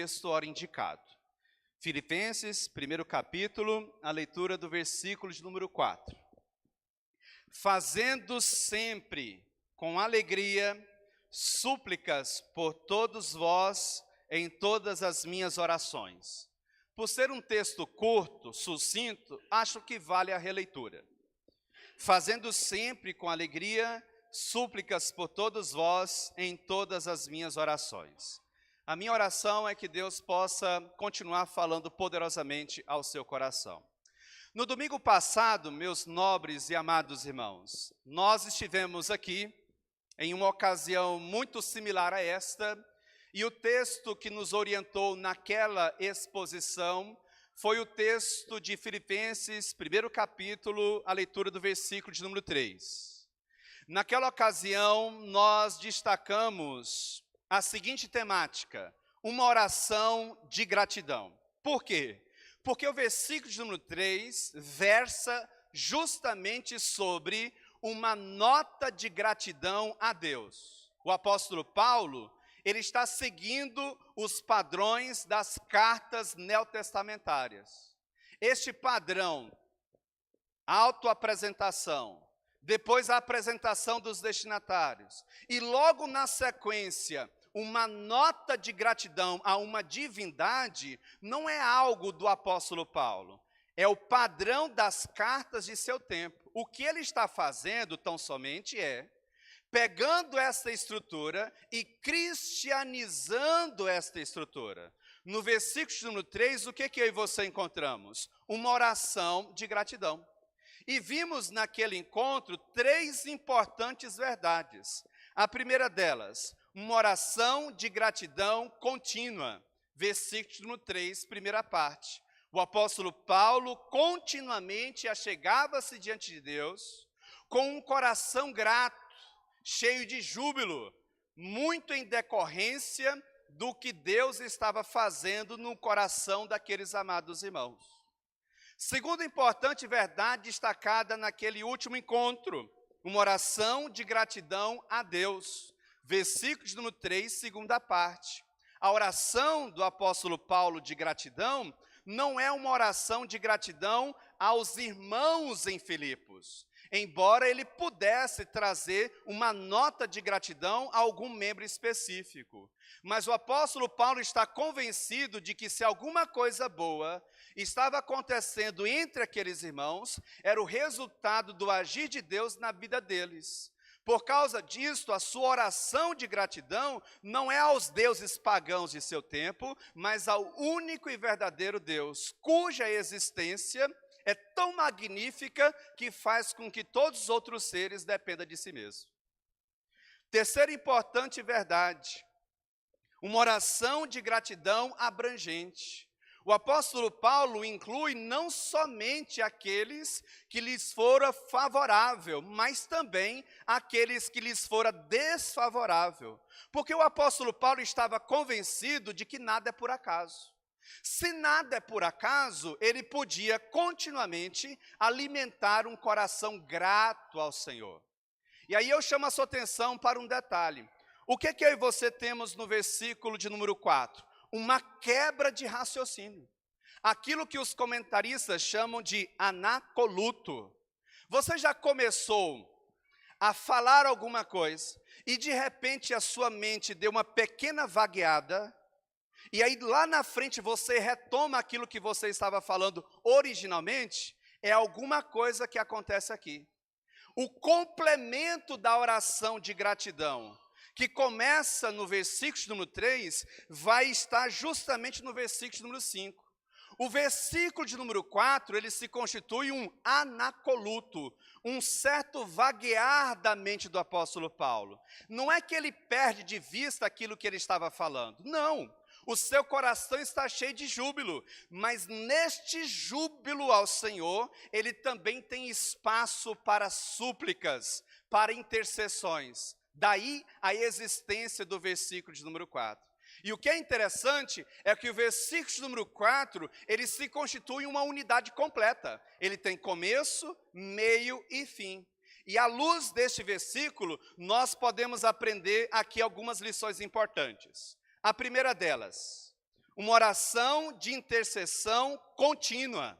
texto ora indicado. Filipenses, primeiro capítulo, a leitura do versículo de número 4. Fazendo sempre com alegria súplicas por todos vós em todas as minhas orações. Por ser um texto curto, sucinto, acho que vale a releitura. Fazendo sempre com alegria súplicas por todos vós em todas as minhas orações. A minha oração é que Deus possa continuar falando poderosamente ao seu coração. No domingo passado, meus nobres e amados irmãos, nós estivemos aqui em uma ocasião muito similar a esta, e o texto que nos orientou naquela exposição foi o texto de Filipenses, primeiro capítulo, a leitura do versículo de número 3. Naquela ocasião, nós destacamos a seguinte temática: uma oração de gratidão. Por quê? Porque o versículo de número 3 versa justamente sobre uma nota de gratidão a Deus. O apóstolo Paulo, ele está seguindo os padrões das cartas neotestamentárias. Este padrão, autoapresentação, depois a apresentação dos destinatários, e logo na sequência, uma nota de gratidão a uma divindade, não é algo do apóstolo Paulo. É o padrão das cartas de seu tempo. O que ele está fazendo, tão somente, é pegando esta estrutura e cristianizando esta estrutura. No versículo número 3, o que eu e você encontramos? Uma oração de gratidão. E vimos naquele encontro 3 importantes verdades. A primeira delas, uma oração de gratidão contínua. Versículo número 3, primeira parte. O apóstolo Paulo continuamente achegava-se diante de Deus com um coração grato, cheio de júbilo, muito em decorrência do que Deus estava fazendo no coração daqueles amados irmãos. Segunda importante verdade destacada naquele último encontro, uma oração de gratidão a Deus. Versículo de número 3, segunda parte. A oração do apóstolo Paulo de gratidão não é uma oração de gratidão aos irmãos em Filipos, embora ele pudesse trazer uma nota de gratidão a algum membro específico. Mas o apóstolo Paulo está convencido de que se alguma coisa boa estava acontecendo entre aqueles irmãos, era o resultado do agir de Deus na vida deles. Por causa disto, a sua oração de gratidão não é aos deuses pagãos de seu tempo, mas ao único e verdadeiro Deus, cuja existência é tão magnífica que faz com que todos os outros seres dependam de si mesmo. Terceira importante verdade, uma oração de gratidão abrangente. O apóstolo Paulo inclui não somente aqueles que lhes fora favorável, mas também aqueles que lhes fora desfavorável. Porque o apóstolo Paulo estava convencido de que nada é por acaso. Se nada é por acaso, ele podia continuamente alimentar um coração grato ao Senhor. E aí eu chamo a sua atenção para um detalhe. O que eu e você temos no versículo de número 4? Uma quebra de raciocínio. Aquilo que os comentaristas chamam de anacoluto. Você já começou a falar alguma coisa e de repente a sua mente deu uma pequena vagueada, e aí lá na frente você retoma aquilo que você estava falando originalmente? É alguma coisa que acontece aqui. O complemento da oração de gratidão, que começa no versículo número 3, vai estar justamente no versículo número 5. O versículo de número 4, ele se constitui um anacoluto, um certo vaguear da mente do apóstolo Paulo. Não é que ele perde de vista aquilo que ele estava falando, não. O seu coração está cheio de júbilo, mas neste júbilo ao Senhor, ele também tem espaço para súplicas, para intercessões. Daí a existência do versículo de número 4. E o que é interessante é que o versículo de número 4, ele se constitui uma unidade completa. Ele tem começo, meio e fim. E à luz deste versículo, nós podemos aprender aqui algumas lições importantes. A primeira delas, Uma oração de intercessão contínua.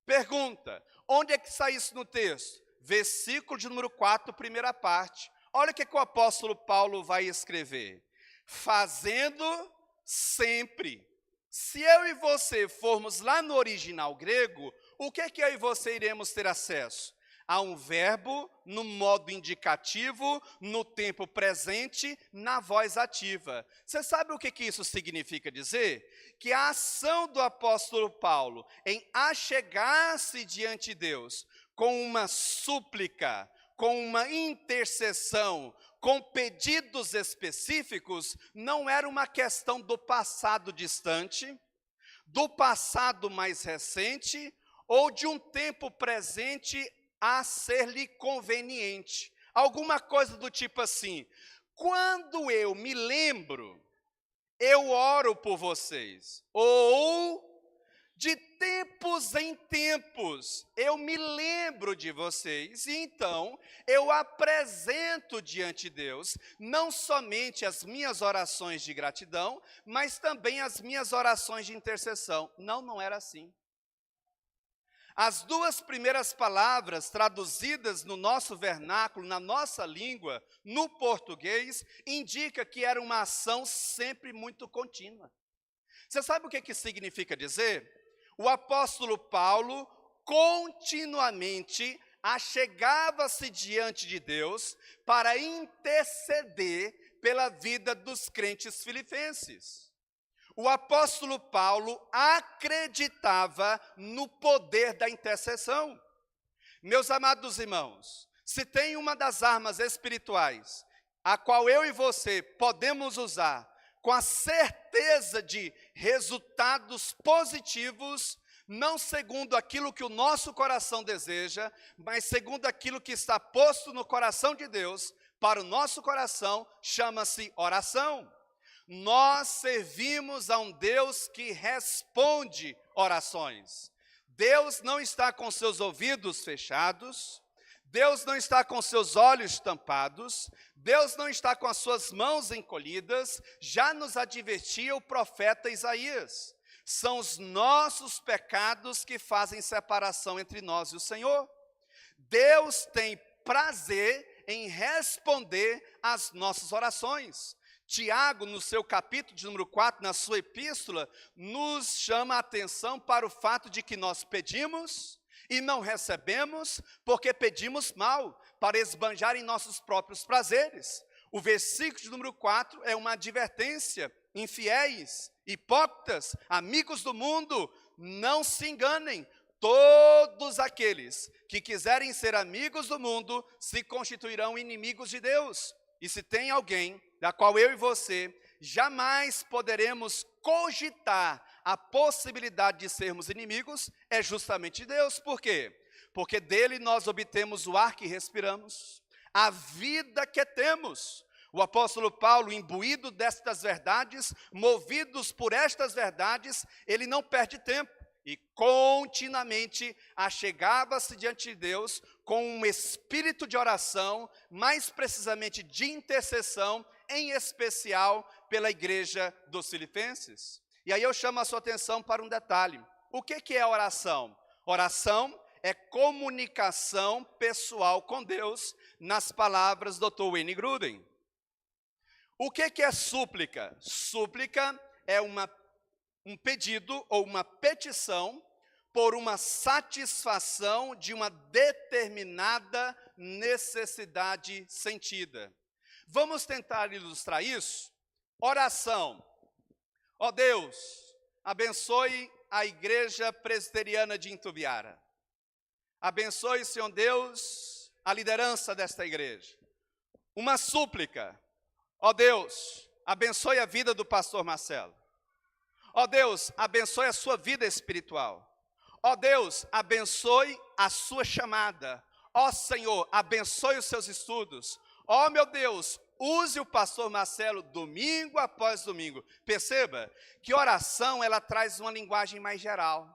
Pergunta, onde é que está isso no texto? Versículo de número 4, primeira parte. Olha o que o apóstolo Paulo vai escrever. Fazendo sempre. Se eu e você formos lá no original grego, o que é que eu e você iremos ter acesso? A um verbo no modo indicativo, no tempo presente, na voz ativa. Você sabe o que isso significa dizer? Que a ação do apóstolo Paulo em achegar-se diante de Deus com uma súplica, com uma intercessão, com pedidos específicos, não era uma questão do passado distante, do passado mais recente, ou de um tempo presente a ser-lhe conveniente. Alguma coisa do tipo assim, quando eu me lembro, eu oro por vocês. Ou, de tempos em tempos, eu me lembro de vocês, e então eu apresento diante de Deus, não somente as minhas orações de gratidão, mas também as minhas orações de intercessão. Não era assim. As duas primeiras palavras traduzidas no nosso vernáculo, na nossa língua, no português, indica que era uma ação sempre muito contínua. Você sabe o que significa dizer? O apóstolo Paulo continuamente achegava-se diante de Deus para interceder pela vida dos crentes filipenses. O apóstolo Paulo acreditava no poder da intercessão. Meus amados irmãos, se tem uma das armas espirituais, a qual eu e você podemos usar com a certeza de resultados positivos, não segundo aquilo que o nosso coração deseja, mas segundo aquilo que está posto no coração de Deus, para o nosso coração, chama-se oração. Nós servimos a um Deus que responde orações. Deus não está com seus ouvidos fechados, Deus não está com seus olhos tampados, Deus não está com as suas mãos encolhidas, já nos advertia o profeta Isaías. São os nossos pecados que fazem separação entre nós e o Senhor. Deus tem prazer em responder às nossas orações. Tiago, no seu capítulo de número 4, na sua epístola, nos chama a atenção para o fato de que nós pedimos e não recebemos, porque pedimos mal, para esbanjar em nossos próprios prazeres. O versículo de número 4 é uma advertência: infiéis, hipócritas, amigos do mundo, não se enganem. Todos aqueles que quiserem ser amigos do mundo se constituirão inimigos de Deus. E se tem alguém da qual eu e você jamais poderemos cogitar a possibilidade de sermos inimigos, é justamente Deus. Por quê? Porque dele nós obtemos o ar que respiramos, a vida que temos. O apóstolo Paulo, imbuído destas verdades, movidos por estas verdades, ele não perde tempo e continuamente achegava-se diante de Deus com um espírito de oração, mais precisamente de intercessão, em especial pela igreja dos Filipenses. E aí eu chamo a sua atenção para um detalhe. O que é oração? Oração é comunicação pessoal com Deus, nas palavras do Dr. Wayne Grudem. O que é súplica? Súplica é um pedido ou uma petição por uma satisfação de uma determinada necessidade sentida. Vamos tentar ilustrar isso? Oração. Ó Deus, abençoe a Igreja Presbiteriana de Itumbiara. Abençoe, Senhor Deus, a liderança desta igreja. Uma súplica. Ó Deus, abençoe a vida do pastor Marcelo. Ó Deus, abençoe a sua vida espiritual. Ó Deus, abençoe a sua chamada. Ó Senhor, abençoe os seus estudos. Ó meu Deus, use o pastor Marcelo domingo após domingo. Perceba que oração, ela traz uma linguagem mais geral.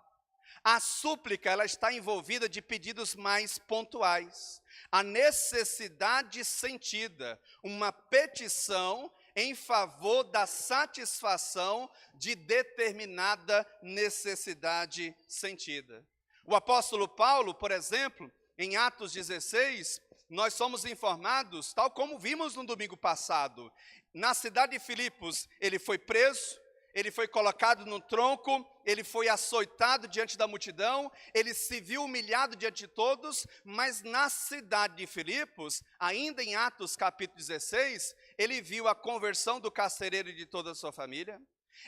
A súplica, ela está envolvida de pedidos mais pontuais. A necessidade sentida, uma petição, em favor da satisfação de determinada necessidade sentida. O apóstolo Paulo, por exemplo, em Atos 16, nós somos informados, tal como vimos no domingo passado, na cidade de Filipos, ele foi preso, ele foi colocado no tronco, ele foi açoitado diante da multidão, ele se viu humilhado diante de todos, mas na cidade de Filipos, ainda em Atos capítulo 16, ele viu a conversão do carcereiro e de toda a sua família.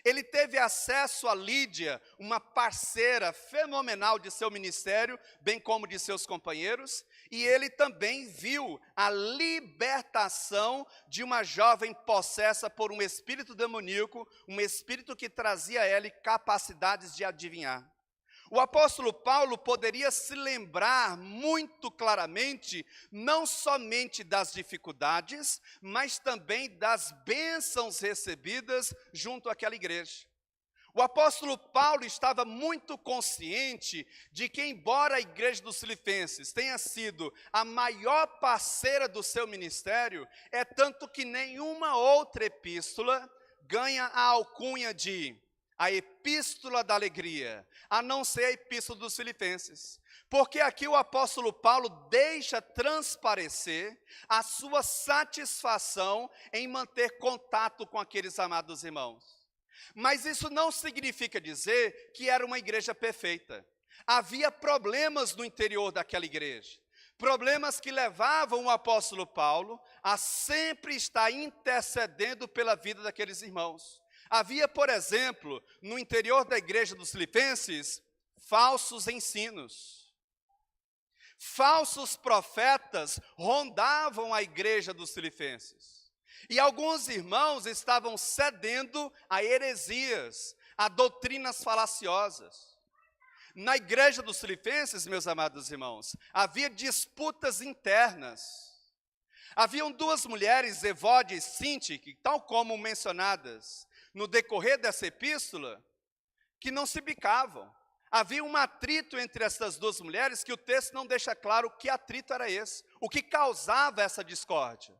Ele teve acesso a Lídia, uma parceira fenomenal de seu ministério, bem como de seus companheiros, e ele também viu a libertação de uma jovem possessa por um espírito demoníaco, um espírito que trazia a ela capacidades de adivinhar. O apóstolo Paulo poderia se lembrar muito claramente, não somente das dificuldades, mas também das bênçãos recebidas junto àquela igreja. O apóstolo Paulo estava muito consciente de que, embora a igreja dos Filipenses tenha sido a maior parceira do seu ministério, é tanto que nenhuma outra epístola ganha a alcunha de a epístola da alegria, a não ser a epístola dos Filipenses. Porque aqui o apóstolo Paulo deixa transparecer a sua satisfação em manter contato com aqueles amados irmãos. Mas isso não significa dizer que era uma igreja perfeita. Havia problemas no interior daquela igreja. Problemas que levavam o apóstolo Paulo a sempre estar intercedendo pela vida daqueles irmãos. Havia, por exemplo, no interior da igreja dos Filipenses, falsos ensinos. Falsos profetas rondavam a igreja dos Filipenses. E alguns irmãos estavam cedendo a heresias, a doutrinas falaciosas. Na igreja dos Filipenses, meus amados irmãos, havia disputas internas. Haviam duas mulheres, Evode e Sintique, tal como mencionadas no decorrer dessa epístola, que não se bicavam. Havia um atrito entre essas duas mulheres que o texto não deixa claro que atrito era esse, o que causava essa discórdia.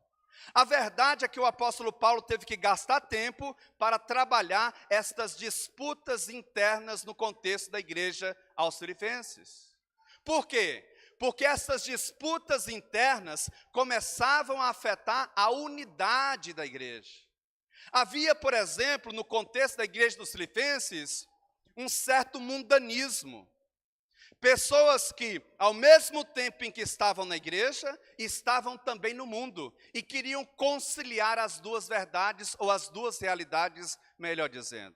A verdade é que o apóstolo Paulo teve que gastar tempo para trabalhar estas disputas internas no contexto da igreja aos Filipenses. Por quê? Porque essas disputas internas começavam a afetar a unidade da igreja. Havia, por exemplo, no contexto da igreja dos Filipenses, um certo mundanismo. Pessoas que, ao mesmo tempo em que estavam na igreja, estavam também no mundo e queriam conciliar as duas verdades ou as duas realidades, melhor dizendo.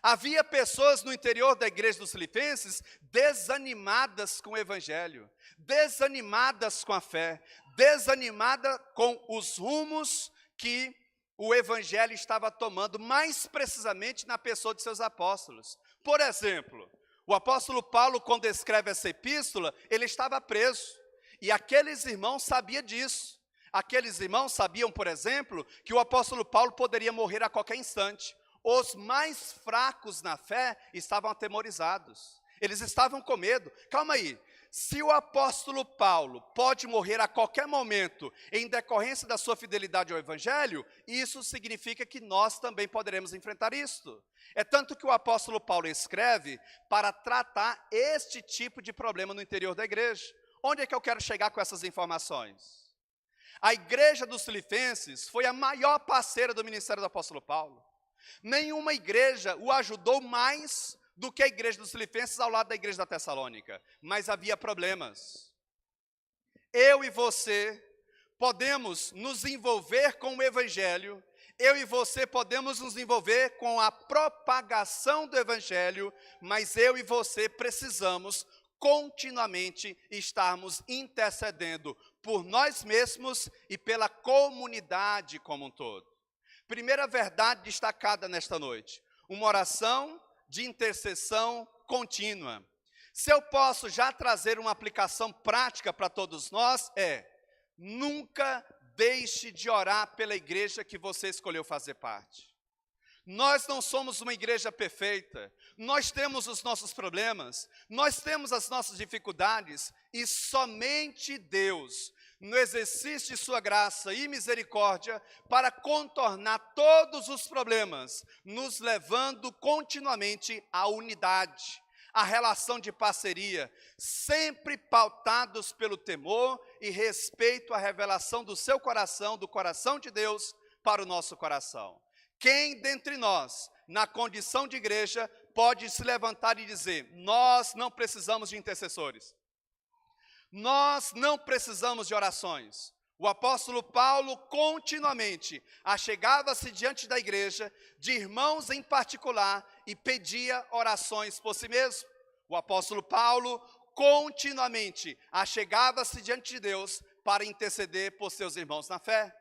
Havia pessoas no interior da igreja dos Filipenses desanimadas com o evangelho, desanimadas com a fé, desanimadas com os rumos que o evangelho estava tomando, mais precisamente na pessoa de seus apóstolos. Por exemplo, o apóstolo Paulo, quando escreve essa epístola, ele estava preso, e aqueles irmãos sabiam disso. Aqueles irmãos sabiam, por exemplo, que o apóstolo Paulo poderia morrer a qualquer instante. Os mais fracos na fé estavam atemorizados, eles estavam com medo. Calma aí, se o apóstolo Paulo pode morrer a qualquer momento em decorrência da sua fidelidade ao evangelho, isso significa que nós também poderemos enfrentar isto. É tanto que o apóstolo Paulo escreve para tratar este tipo de problema no interior da igreja. Onde é que eu quero chegar com essas informações? A igreja dos Filipenses foi a maior parceira do ministério do apóstolo Paulo. Nenhuma igreja o ajudou mais do que a igreja dos Filipenses ao lado da igreja da Tessalônica, mas havia problemas. Eu e você podemos nos envolver com o evangelho, eu e você podemos nos envolver com a propagação do evangelho, mas eu e você precisamos continuamente estarmos intercedendo por nós mesmos e pela comunidade como um todo. Primeira verdade destacada nesta noite, uma oração de intercessão contínua. Se eu posso já trazer uma aplicação prática para todos nós, nunca deixe de orar pela igreja que você escolheu fazer parte. Nós não somos uma igreja perfeita, nós temos os nossos problemas, nós temos as nossas dificuldades, e somente Deus, no exercício de sua graça e misericórdia, para contornar todos os problemas, nos levando continuamente à unidade, à relação de parceria, sempre pautados pelo temor e respeito à revelação do seu coração, do coração de Deus, para o nosso coração. Quem dentre nós, na condição de igreja, pode se levantar e dizer: nós não precisamos de intercessores, nós não precisamos de orações? O apóstolo Paulo continuamente achegava-se diante da igreja, de irmãos em particular, e pedia orações por si mesmo. O apóstolo Paulo continuamente achegava-se diante de Deus para interceder por seus irmãos na fé.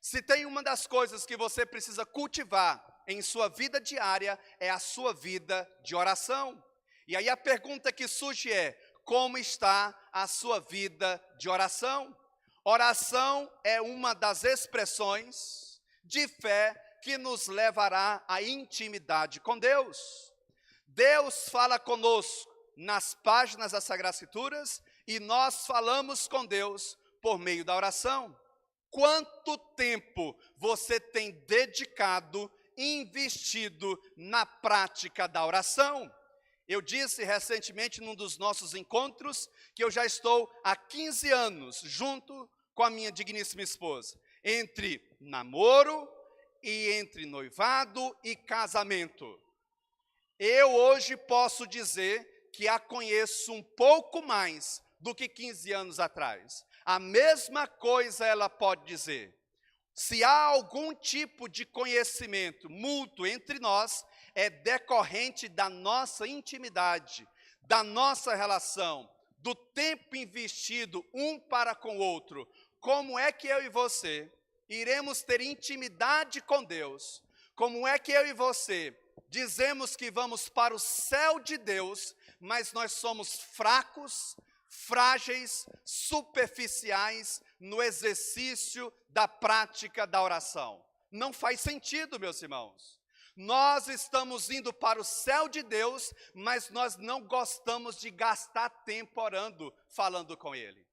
Se tem uma das coisas que você precisa cultivar em sua vida diária, é a sua vida de oração. E aí a pergunta que surge é: como está a sua vida de oração? Oração é uma das expressões de fé que nos levará à intimidade com Deus. Deus fala conosco nas páginas das Sagradas Escrituras e nós falamos com Deus por meio da oração. Quanto tempo você tem dedicado, investido na prática da oração? Eu disse recentemente num dos nossos encontros que eu já estou há 15 anos junto com a minha digníssima esposa, entre namoro e entre noivado e casamento. Eu hoje posso dizer que a conheço um pouco mais do que 15 anos atrás. A mesma coisa ela pode dizer. Se há algum tipo de conhecimento mútuo entre nós, é decorrente da nossa intimidade, da nossa relação, do tempo investido um para com o outro. Como é que eu e você iremos ter intimidade com Deus? Como é que eu e você dizemos que vamos para o céu de Deus, mas nós somos fracos, frágeis, superficiais no exercício da prática da oração? Não faz sentido, meus irmãos. Nós estamos indo para o céu de Deus, mas nós não gostamos de gastar tempo orando, falando com Ele.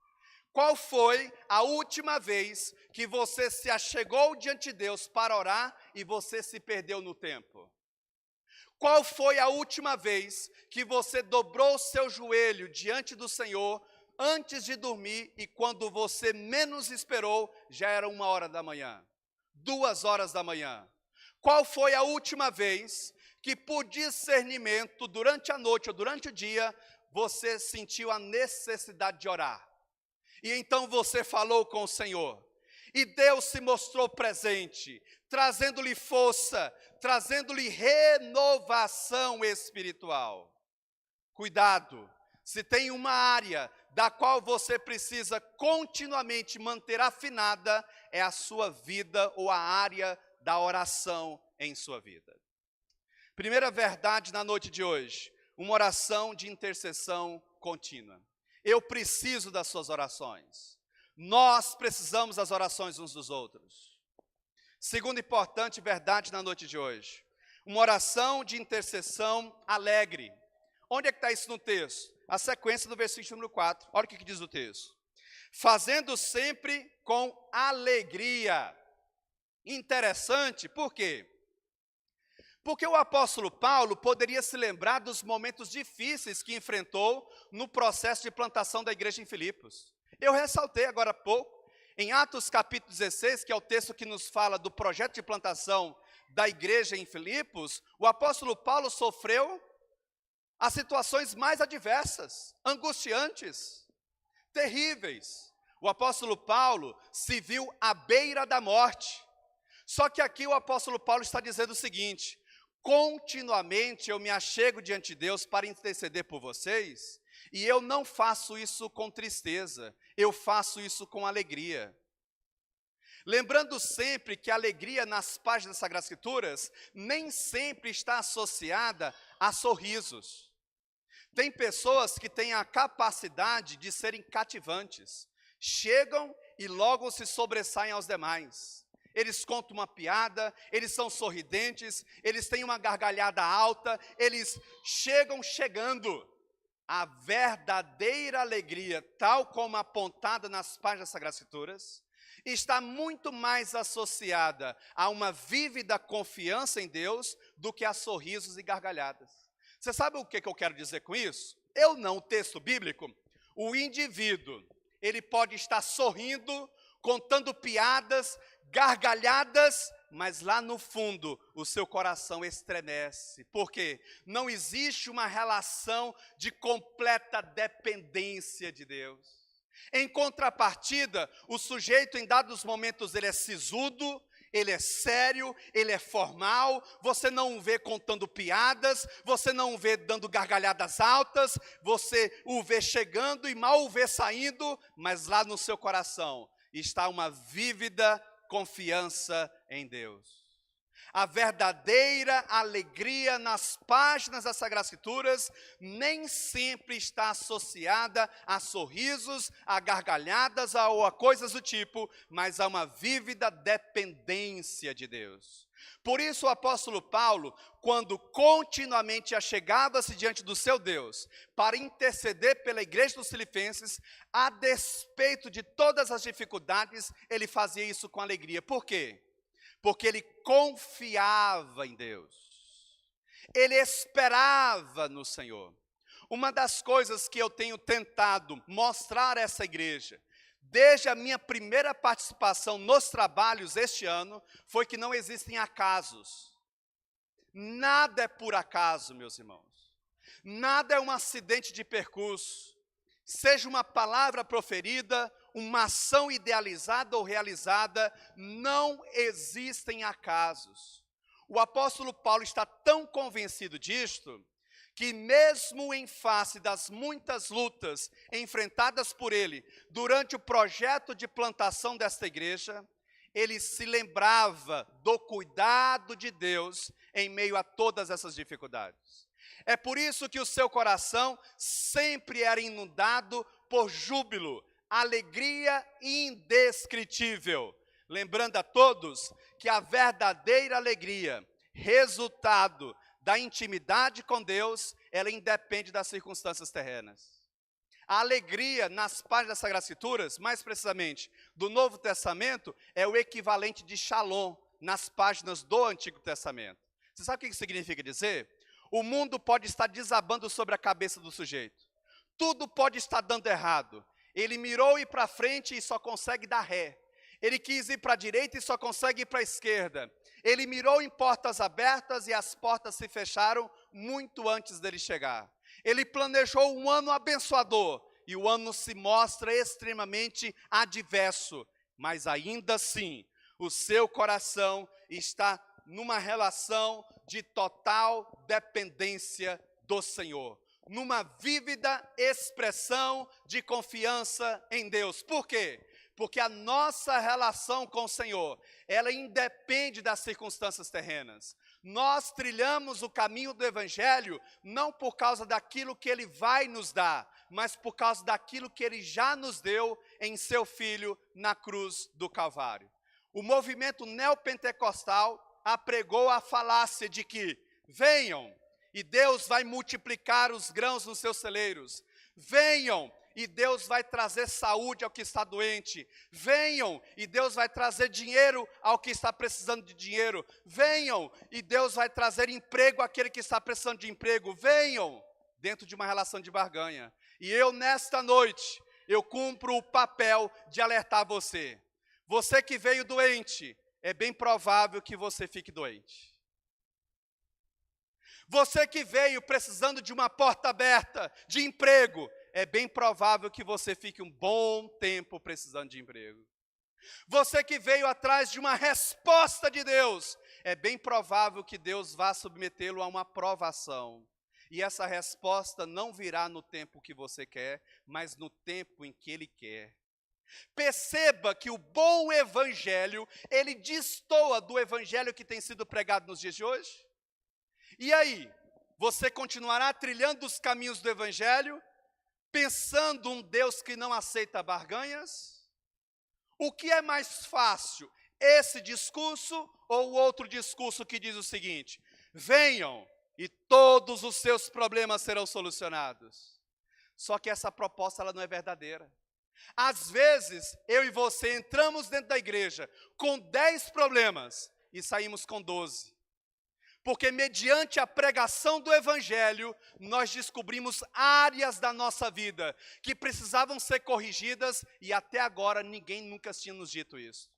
Qual foi a última vez que você se achegou diante de Deus para orar e você se perdeu no tempo? Qual foi a última vez que você dobrou o seu joelho diante do Senhor antes de dormir e quando você menos esperou, já era 1h da manhã, 2h da manhã? Qual foi a última vez que por discernimento, durante a noite ou durante o dia, você sentiu a necessidade de orar? E então você falou com o Senhor, e Deus se mostrou presente, trazendo-lhe força, trazendo-lhe renovação espiritual. Cuidado, se tem uma área da qual você precisa continuamente manter afinada, é a sua vida ou a área da oração em sua vida. Primeira verdade na noite de hoje, uma oração de intercessão contínua. Eu preciso das suas orações. Nós precisamos das orações uns dos outros. Segunda importante verdade na noite de hoje, uma oração de intercessão alegre. Onde é que está isso no texto? A sequência do versículo número 4. Olha o que diz o texto. Fazendo sempre com alegria. Interessante, por quê? Porque o apóstolo Paulo poderia se lembrar dos momentos difíceis que enfrentou no processo de plantação da igreja em Filipos. Eu ressaltei agora há pouco, em Atos capítulo 16, que é o texto que nos fala do projeto de plantação da igreja em Filipos, o apóstolo Paulo sofreu as situações mais adversas, angustiantes, terríveis. O apóstolo Paulo se viu à beira da morte. Só que aqui o apóstolo Paulo está dizendo o seguinte: continuamente eu me achego diante de Deus para interceder por vocês, e eu não faço isso com tristeza, eu faço isso com alegria. Lembrando sempre que a alegria nas páginas das Sagradas Escrituras nem sempre está associada a sorrisos. Tem pessoas que têm a capacidade de serem cativantes, chegam e logo se sobressaem aos demais. Eles contam uma piada, eles são sorridentes, eles têm uma gargalhada alta, eles chegam chegando. a verdadeira alegria, tal como apontada nas páginas das Sagradas Escrituras, está muito mais associada a uma vívida confiança em Deus do que a sorrisos e gargalhadas. Você sabe o que eu quero dizer com isso? Eu não, o texto bíblico, o indivíduo, ele pode estar sorrindo, contando piadas, gargalhadas, mas lá no fundo o seu coração estremece. Por quê? Não existe uma relação de completa dependência de Deus. Em contrapartida, o sujeito em dados momentos ele é sisudo, ele é sério, ele é formal, você não o vê contando piadas, você não o vê dando gargalhadas altas, você o vê chegando e mal o vê saindo, mas lá no seu coração está uma vívida confiança em Deus. A verdadeira alegria nas páginas das Sagradas Escrituras nem sempre está associada a sorrisos, a gargalhadas ou a coisas do tipo, mas a uma vívida dependência de Deus. Por isso o apóstolo Paulo, quando continuamente achegava-se diante do seu Deus, para interceder pela igreja dos Filipenses, a despeito de todas as dificuldades, ele fazia isso com alegria. Por quê? Porque ele confiava em Deus, ele esperava no Senhor. Uma das coisas que eu tenho tentado mostrar a essa igreja, desde a minha primeira participação nos trabalhos este ano, foi que não existem acasos. Nada é por acaso, meus irmãos. Nada é um acidente de percurso. Seja uma palavra proferida, uma ação idealizada ou realizada, não existem acasos. O apóstolo Paulo está tão convencido disto, que mesmo em face das muitas lutas enfrentadas por ele, durante o projeto de plantação desta igreja, ele se lembrava do cuidado de Deus em meio a todas essas dificuldades. É por isso que o seu coração sempre era inundado por júbilo, alegria indescritível. Lembrando a todos que a verdadeira alegria, resultado da intimidade com Deus, ela independe das circunstâncias terrenas. A alegria nas páginas das Sagradas Escrituras, mais precisamente do Novo Testamento, é o equivalente de Shalom nas páginas do Antigo Testamento. Você sabe o que isso significa dizer? O mundo pode estar desabando sobre a cabeça do sujeito. Tudo pode estar dando errado. Ele mirou ir para frente e só consegue dar ré. Ele quis ir para a direita e só consegue ir para a esquerda. Ele mirou em portas abertas e as portas se fecharam muito antes dele chegar. Ele planejou um ano abençoador e o ano se mostra extremamente adverso. Mas ainda assim, o seu coração está numa relação de total dependência do Senhor, numa vívida expressão de confiança em Deus. Por quê? Porque a nossa relação com o Senhor, ela independe das circunstâncias terrenas. Nós trilhamos o caminho do Evangelho não por causa daquilo que Ele vai nos dar, mas por causa daquilo que Ele já nos deu em seu Filho na cruz do Calvário. O movimento neopentecostal apregou a falácia de que venham e Deus vai multiplicar os grãos nos seus celeiros. Venham e Deus vai trazer saúde ao que está doente. Venham e Deus vai trazer dinheiro ao que está precisando de dinheiro. Venham e Deus vai trazer emprego àquele que está precisando de emprego. Venham, dentro de uma relação de barganha. E eu nesta noite, eu cumpro o papel de alertar você. Você que veio doente, é bem provável que você fique doente. Você que veio precisando de uma porta aberta, de emprego, é bem provável que você fique um bom tempo precisando de emprego. Você que veio atrás de uma resposta de Deus, é bem provável que Deus vá submetê-lo a uma provação. E essa resposta não virá no tempo que você quer, mas no tempo em que Ele quer. Perceba que o bom evangelho, ele destoa do evangelho que tem sido pregado nos dias de hoje. E aí, você continuará trilhando os caminhos do evangelho, pensando um Deus que não aceita barganhas? O que é mais fácil, esse discurso ou o outro discurso que diz o seguinte: venham e todos os seus problemas serão solucionados? Só que essa proposta ela não é verdadeira. Às vezes, eu e você entramos dentro da igreja com 10 problemas e saímos com 12. Porque mediante a pregação do evangelho, nós descobrimos áreas da nossa vida que precisavam ser corrigidas e até agora ninguém nunca tinha nos dito isso.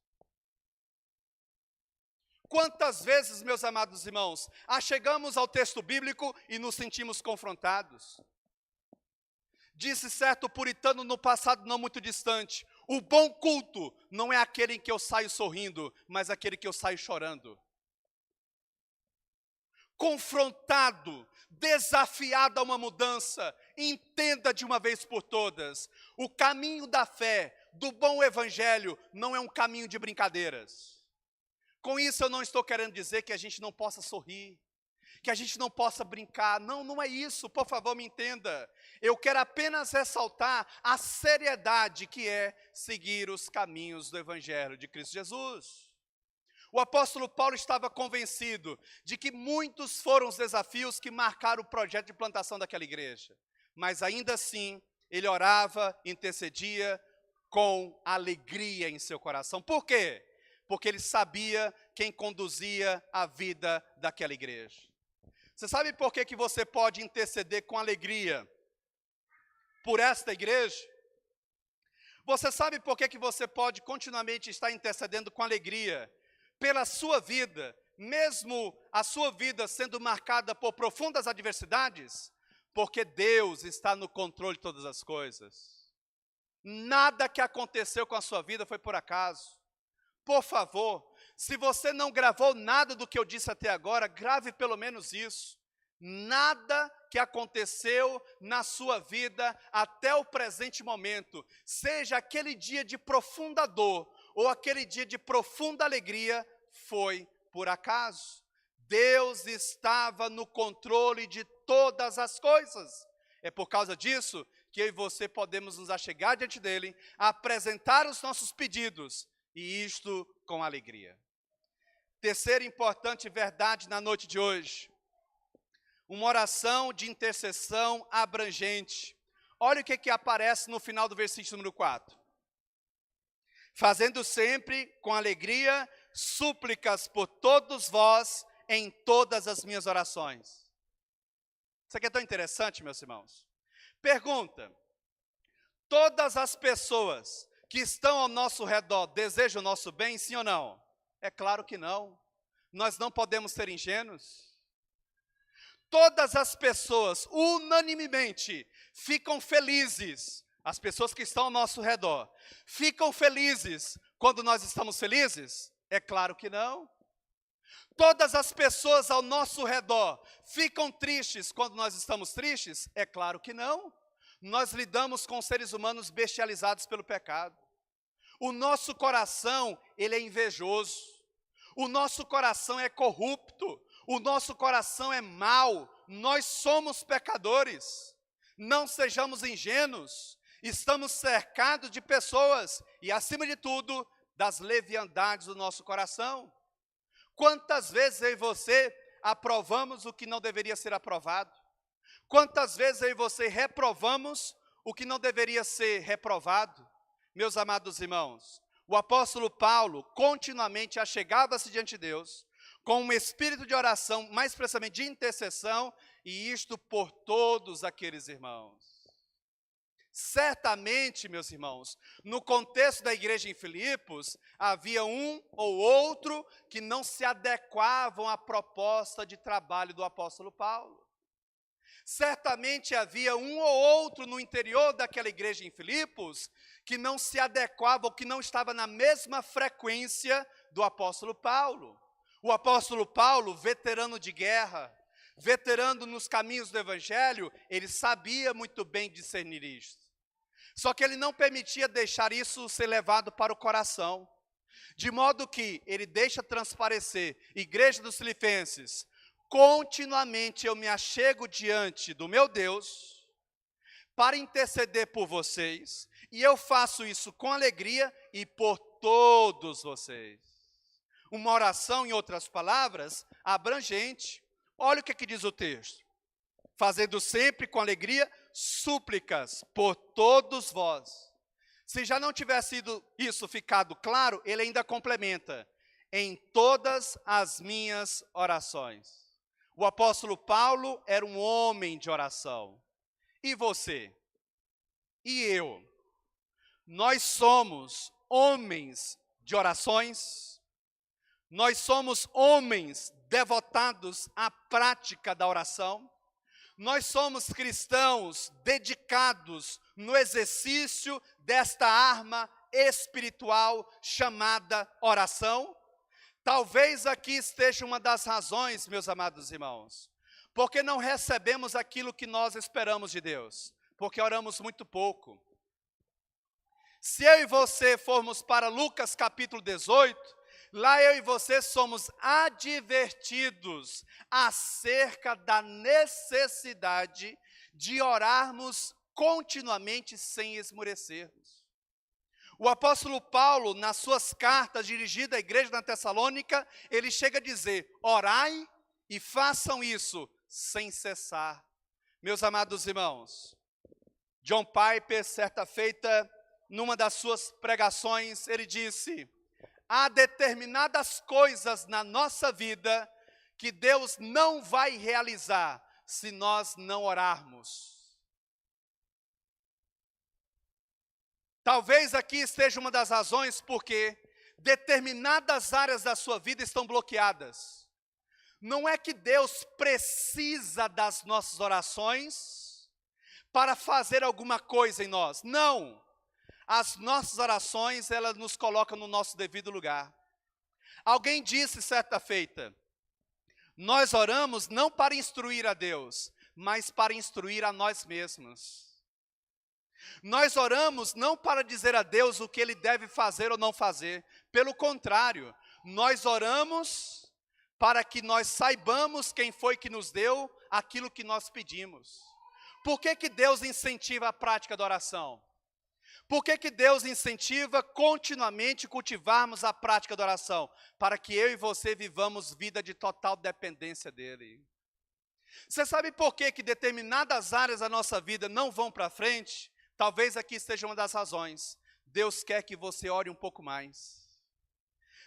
Quantas vezes, meus amados irmãos, chegamos ao texto bíblico e nos sentimos confrontados? Disse certo puritano no passado não muito distante: o bom culto não é aquele em que eu saio sorrindo, mas aquele que eu saio chorando. Confrontado, desafiado a uma mudança, entenda de uma vez por todas: o caminho da fé, do bom evangelho, não é um caminho de brincadeiras. Com isso eu não estou querendo dizer que a gente não possa sorrir, que a gente não possa brincar. Não, não é isso, por favor, me entenda. Eu quero apenas ressaltar a seriedade que é seguir os caminhos do evangelho de Cristo Jesus. O apóstolo Paulo estava convencido de que muitos foram os desafios que marcaram o projeto de plantação daquela igreja. Mas ainda assim, ele orava, intercedia com alegria em seu coração. Por quê? Porque ele sabia quem conduzia a vida daquela igreja. Você sabe por que você pode interceder com alegria por esta igreja? Você sabe por que você pode continuamente estar intercedendo com alegria pela sua vida, mesmo a sua vida sendo marcada por profundas adversidades? Porque Deus está no controle de todas as coisas. Nada que aconteceu com a sua vida foi por acaso. Por favor, se você não gravou nada do que eu disse até agora, grave pelo menos isso. Nada que aconteceu na sua vida até o presente momento, seja aquele dia de profunda dor ou aquele dia de profunda alegria, foi por acaso. Deus estava no controle de todas as coisas. É por causa disso que eu e você podemos nos achegar diante dele, apresentar os nossos pedidos, e isto com alegria. Terceira importante verdade na noite de hoje: uma oração de intercessão abrangente. Olha o que aparece no final do versículo número 4. Fazendo sempre com alegria súplicas por todos vós em todas as minhas orações. Isso aqui é tão interessante, meus irmãos. Pergunta: todas as pessoas que estão ao nosso redor desejam o nosso bem, sim ou não? É claro que não. Nós não podemos ser ingênuos. Todas as pessoas, unanimemente, ficam felizes. As pessoas que estão ao nosso redor ficam felizes quando nós estamos felizes? É claro que não. Todas as pessoas ao nosso redor ficam tristes quando nós estamos tristes? É claro que não. Nós lidamos com seres humanos bestializados pelo pecado. O nosso coração, ele é invejoso. O nosso coração é corrupto. O nosso coração é mau. Nós somos pecadores. Não sejamos ingênuos. Estamos cercados de pessoas e, acima de tudo, das leviandades do nosso coração. Quantas vezes eu e você aprovamos o que não deveria ser aprovado? Quantas vezes eu e você reprovamos o que não deveria ser reprovado? Meus amados irmãos, o apóstolo Paulo continuamente achegava-se diante de Deus com um espírito de oração, mais precisamente de intercessão, e isto por todos aqueles irmãos. Certamente, meus irmãos, no contexto da igreja em Filipos, havia um ou outro que não se adequavam à proposta de trabalho do apóstolo Paulo. Certamente havia um ou outro no interior daquela igreja em Filipos que não se adequava ou que não estava na mesma frequência do apóstolo Paulo. O apóstolo Paulo, veterano de guerra, veterano nos caminhos do evangelho, ele sabia muito bem discernir isto. Só que ele não permitia deixar isso ser levado para o coração. De modo que ele deixa transparecer: igreja dos Filipenses, continuamente eu me achego diante do meu Deus para interceder por vocês, e eu faço isso com alegria e por todos vocês. Uma oração, em outras palavras, abrangente. Olha o que diz o texto: fazendo sempre com alegria súplicas por todos vós. Se já não tivesse sido isso ficado claro, ele ainda complementa, em todas as minhas orações. O apóstolo Paulo era um homem de oração. E você? E eu? Nós somos homens de orações? Nós somos homens devotados à prática da oração? Nós somos cristãos dedicados no exercício desta arma espiritual chamada oração? Talvez aqui esteja uma das razões, meus amados irmãos, porque não recebemos aquilo que nós esperamos de Deus, porque oramos muito pouco. Se eu e você formos para Lucas capítulo 18, lá eu e você somos advertidos acerca da necessidade de orarmos continuamente sem esmorecermos. O apóstolo Paulo, nas suas cartas dirigidas à igreja na Tessalônica, ele chega a dizer, orai e façam isso sem cessar. Meus amados irmãos, John Piper, certa feita, numa das suas pregações, ele disse, há determinadas coisas na nossa vida que Deus não vai realizar se nós não orarmos. Talvez aqui esteja uma das razões porque determinadas áreas da sua vida estão bloqueadas. Não é que Deus precisa das nossas orações para fazer alguma coisa em nós. Não. As nossas orações, elas nos colocam no nosso devido lugar. Alguém disse certa feita, nós oramos não para instruir a Deus, mas para instruir a nós mesmos. Nós oramos não para dizer a Deus o que Ele deve fazer ou não fazer. Pelo contrário, nós oramos para que nós saibamos quem foi que nos deu aquilo que nós pedimos. Por que que Deus incentiva a prática da oração? Por que que Deus incentiva continuamente cultivarmos a prática da oração? Para que eu e você vivamos vida de total dependência dEle. Você sabe por que que determinadas áreas da nossa vida não vão para frente? Talvez aqui esteja uma das razões. Deus quer que você ore um pouco mais.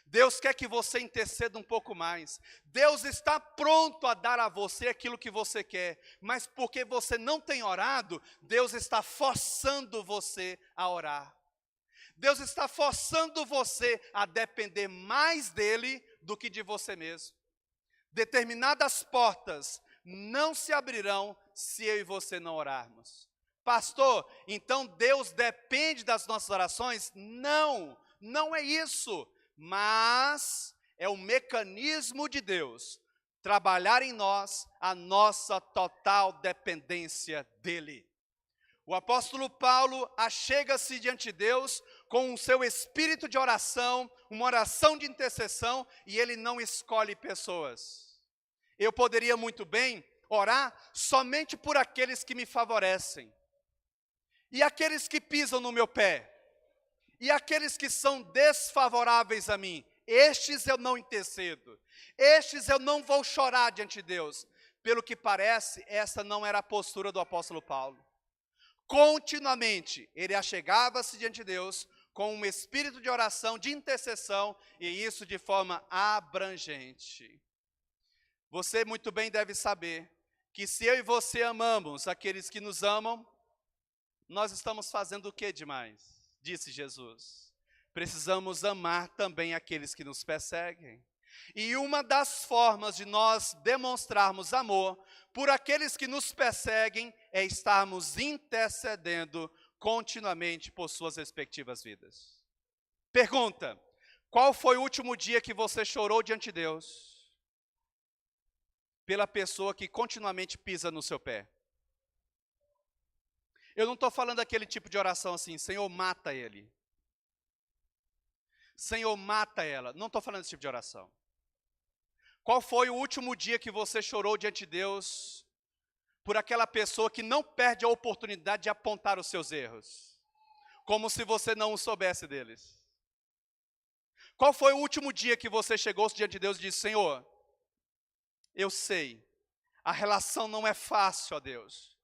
Deus quer que você interceda um pouco mais. Deus está pronto a dar a você aquilo que você quer. Mas porque você não tem orado, Deus está forçando você a orar. Deus está forçando você a depender mais dEle do que de você mesmo. Determinadas portas não se abrirão se eu e você não orarmos. Pastor, então Deus depende das nossas orações? Não, não é isso. Mas é o mecanismo de Deus trabalhar em nós a nossa total dependência dEle. O apóstolo Paulo achega-se diante de Deus com o seu espírito de oração, uma oração de intercessão, e ele não escolhe pessoas. Eu poderia muito bem orar somente por aqueles que me favorecem. E aqueles que pisam no meu pé? E aqueles que são desfavoráveis a mim? Estes eu não intercedo. Estes eu não vou chorar diante de Deus. Pelo que parece, essa não era a postura do apóstolo Paulo. Continuamente, ele achegava-se diante de Deus com um espírito de oração, de intercessão, e isso de forma abrangente. Você muito bem deve saber que se eu e você amamos aqueles que nos amam, nós estamos fazendo o que demais? Disse Jesus. Precisamos amar também aqueles que nos perseguem. E uma das formas de nós demonstrarmos amor por aqueles que nos perseguem é estarmos intercedendo continuamente por suas respectivas vidas. Pergunta: qual foi o último dia que você chorou diante de Deus? Pela pessoa que continuamente pisa no seu pé. Eu não estou falando daquele tipo de oração assim, Senhor, mata ele. Senhor, mata ela. Não estou falando desse tipo de oração. Qual foi o último dia que você chorou diante de Deus por aquela pessoa que não perde a oportunidade de apontar os seus erros? Como se você não o soubesse deles. Qual foi o último dia que você chegou diante de Deus e disse, Senhor, eu sei, a relação não é fácil, ó Deus.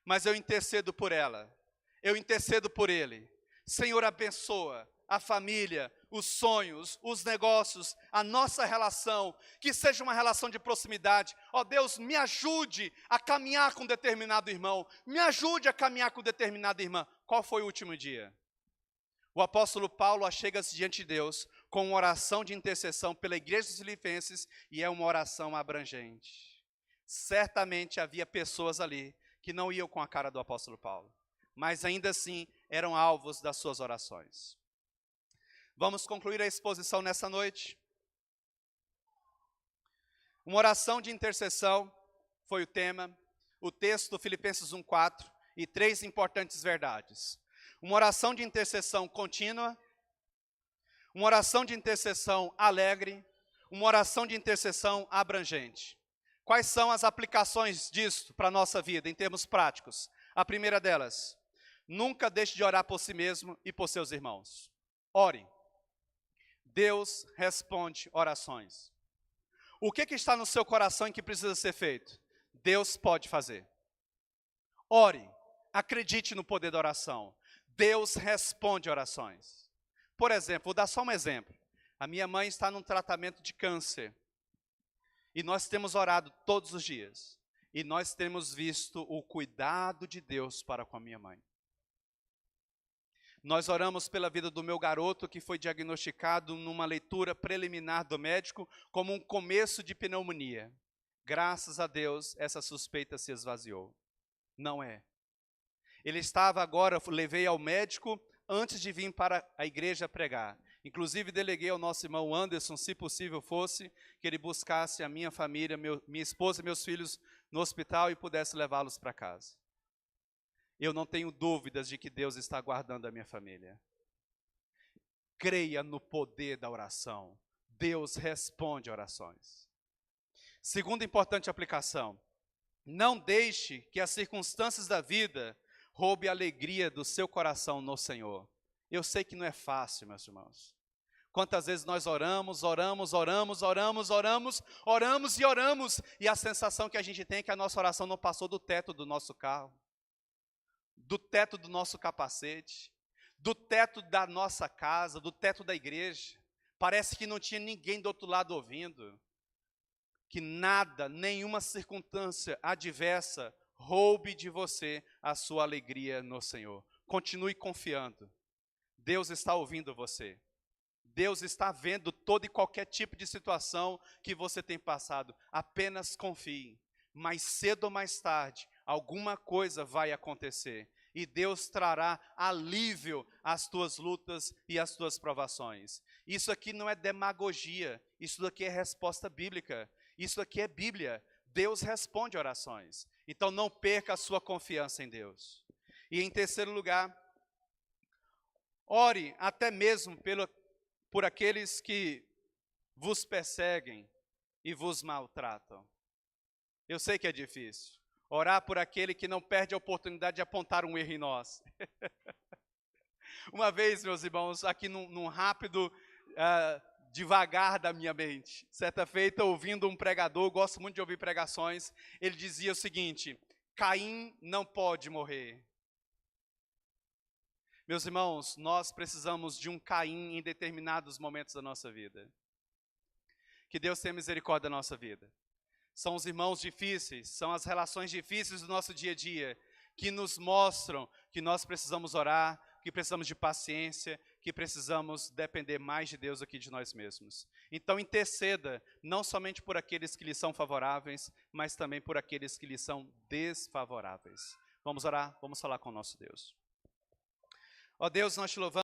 mas eu intercedo por ela, eu intercedo por ele. Senhor, abençoa a família, os sonhos, os negócios, a nossa relação, que seja uma relação de proximidade. Ó Deus, me ajude a caminhar com determinado irmão, me ajude a caminhar com determinada irmã. Qual foi o último dia? O apóstolo Paulo achega-se diante de Deus com uma oração de intercessão pela igreja dos Filipenses, e é uma oração abrangente. Certamente havia pessoas ali que não iam com a cara do apóstolo Paulo, mas ainda assim eram alvos das suas orações. Vamos concluir a exposição nessa noite. Uma oração de intercessão foi o tema, o texto Filipenses 1:4 e 3 importantes verdades. Uma oração de intercessão contínua, uma oração de intercessão alegre, uma oração de intercessão abrangente. Quais são as aplicações disso para a nossa vida, em termos práticos? A primeira delas, nunca deixe de orar por si mesmo e por seus irmãos. Ore. Deus responde orações. O que está no seu coração e que precisa ser feito? Deus pode fazer. Ore. Acredite no poder da oração. Deus responde orações. Por exemplo, vou dar só um exemplo. A minha mãe está num tratamento de câncer. E nós temos orado todos os dias. E nós temos visto o cuidado de Deus para com a minha mãe. Nós oramos pela vida do meu garoto, que foi diagnosticado numa leitura preliminar do médico como um começo de pneumonia. Graças a Deus, essa suspeita se esvaziou. Não é. Ele estava agora, levei ao médico antes de vir para a igreja pregar. Inclusive, deleguei ao nosso irmão Anderson, se possível fosse, que ele buscasse a minha família, minha esposa e meus filhos no hospital e pudesse levá-los para casa. Eu não tenho dúvidas de que Deus está guardando a minha família. Creia no poder da oração. Deus responde orações. Segunda importante aplicação. Não deixe que as circunstâncias da vida roube a alegria do seu coração no Senhor. Eu sei que não é fácil, meus irmãos. Quantas vezes nós oramos, e a sensação que a gente tem é que a nossa oração não passou do teto do nosso carro, do teto do nosso capacete, do teto da nossa casa, do teto da igreja. Parece que não tinha ninguém do outro lado ouvindo. Que nada, nenhuma circunstância adversa roube de você a sua alegria no Senhor. Continue confiando. Deus está ouvindo você. Deus está vendo todo e qualquer tipo de situação que você tem passado. Apenas confie. Mais cedo ou mais tarde, alguma coisa vai acontecer. E Deus trará alívio às tuas lutas e às tuas provações. Isso aqui não é demagogia. Isso aqui é resposta bíblica. Isso aqui é Bíblia. Deus responde orações. Então não perca a sua confiança em Deus. E em terceiro lugar, ore até mesmo por aqueles que vos perseguem e vos maltratam. Eu sei que é difícil. Orar por aquele que não perde a oportunidade de apontar um erro em nós. Uma vez, meus irmãos, aqui num rápido devagar da minha mente, certa feita, ouvindo um pregador, gosto muito de ouvir pregações, ele dizia o seguinte: Caim não pode morrer. Meus irmãos, nós precisamos de um Caim em determinados momentos da nossa vida. Que Deus tenha misericórdia da nossa vida. São os irmãos difíceis, são as relações difíceis do nosso dia a dia, que nos mostram que nós precisamos orar, que precisamos de paciência, que precisamos depender mais de Deus do que de nós mesmos. Então interceda, não somente por aqueles que lhe são favoráveis, mas também por aqueles que lhe são desfavoráveis. Vamos orar, vamos falar com o nosso Deus. Ó Deus, nós te louvamos.